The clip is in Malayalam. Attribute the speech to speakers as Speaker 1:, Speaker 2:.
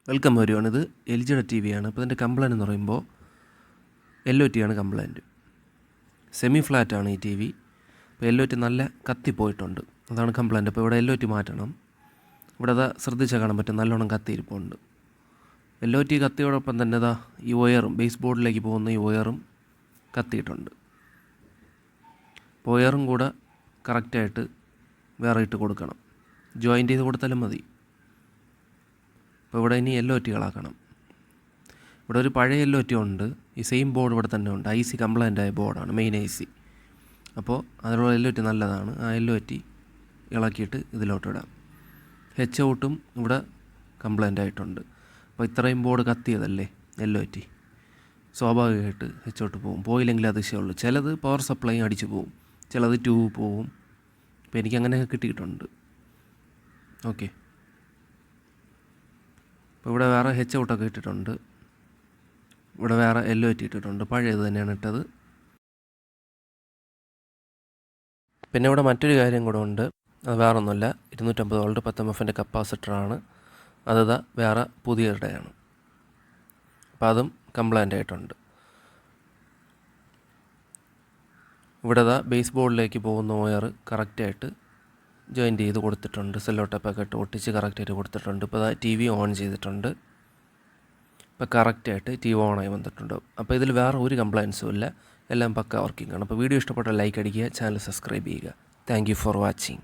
Speaker 1: വെൽക്കം വരുവാണ്. ഇത് എൽ ജിയുടെ ടി വിയാണ്. അപ്പോൾ ഇതിൻ്റെ കംപ്ലയിൻ്റ് എന്ന് പറയുമ്പോൾ LOT ആണ് കംപ്ലയിൻറ്റ്. സെമി ഫ്ലാറ്റാണ് ഈ ടി വി. അപ്പോൾ LOT നല്ല കത്തിപ്പോയിട്ടുണ്ട്, അതാണ് കംപ്ലയിൻറ്റ്. അപ്പോൾ ഇവിടെ LOT മാറ്റണം. ഇവിടെ അതാ ശ്രദ്ധിച്ചാൽ കാണാൻ പറ്റും, നല്ലോണം കത്തിയിരിപ്പുണ്ട്. LOT കത്തിയോടൊപ്പം തന്നെ അതാ ഈ വയറും, ബേസ് ബോർഡിലേക്ക് പോകുന്ന ഈ വയറും കത്തിയിട്ടുണ്ട്. അപ്പോൾ വയറും കൂടെ കറക്റ്റായിട്ട് വേറെ ഇട്ട് കൊടുക്കണം, ജോയിൻ്റ് ചെയ്ത് കൊടുത്താലും മതി. അപ്പോൾ ഇവിടെ ഇനി LOTകളാക്കണം. ഇവിടെ ഒരു പഴയ LOT ഉണ്ട്, ഈ സെയിം ബോർഡ് ഇവിടെ തന്നെ ഉണ്ട്. IC കംപ്ലയിൻ്റ് ആയ ബോർഡാണ്, മെയിൻ IC. അപ്പോൾ അതിലുള്ള LOT നല്ലതാണ്. ആ LOT ഇളക്കിയിട്ട് ഇതിലോട്ടിടാം. HOUട്ടും ഇവിടെ കംപ്ലയിൻ്റ് ആയിട്ടുണ്ട്. അപ്പോൾ ഇത്രയും ബോർഡ് കത്തിയതല്ലേ LOT, സ്വാഭാവികമായിട്ട് HOUട്ട് പോകും. പോയില്ലെങ്കിൽ അതിശയമുള്ളൂ. ചിലത് പവർ സപ്ലൈ അടിച്ചു പോകും, ചിലത് ട്യൂബ് പോവും. അപ്പോൾ എനിക്കങ്ങനെയൊക്കെ കിട്ടിയിട്ടുണ്ട്. ഓക്കെ, അപ്പോൾ ഇവിടെ വേറെ HOUട്ടൊക്കെ ഇട്ടിട്ടുണ്ട്. ഇവിടെ വേറെ LOT ഇട്ടിട്ടുണ്ട്, പഴയത് തന്നെയാണ് ഇട്ടത്. പിന്നെ ഇവിടെ മറ്റൊരു കാര്യം കൂടെ ഉണ്ട്. അത് വേറെ ഒന്നുമില്ല, 250 വോൾട്ട് 10 MFൻ്റെ കപ്പാസിറ്ററാണ്. അത് വേറെ പുതിയവരുടെയാണ്. അപ്പോൾ അതും കംപ്ലയിൻ്റ് ആയിട്ടുണ്ട്. ഇവിടെ ബേസ് ബോർഡിലേക്ക് പോകുന്ന വയർ കറക്റ്റായിട്ട് ജോയിൻ്റ് ചെയ്ത് കൊടുത്തിട്ടുണ്ട്. സെല്ലോ ടേപ്പൊക്കെ ഇട്ട് ഒട്ടിച്ച് കറക്റ്റായിട്ട് കൊടുത്തിട്ടുണ്ട്. ഇപ്പോൾ TV ഓൺ ചെയ്തിട്ടുണ്ട്. ഇപ്പോൾ കറക്റ്റായിട്ട് TV ഓണായി വന്നിട്ടുണ്ട്. അപ്പോൾ ഇതിൽ വേറെ ഒരു കംപ്ലയിൻസും ഇല്ല, എല്ലാം പക്ക വർക്കിംഗ് ആണ്. അപ്പോൾ വീഡിയോ ഇഷ്ടപ്പെട്ടാൽ ലൈക്ക് അടിക്കുക, ചാനൽ സബ്സ്ക്രൈബ് ചെയ്യുക. Thank you for watching.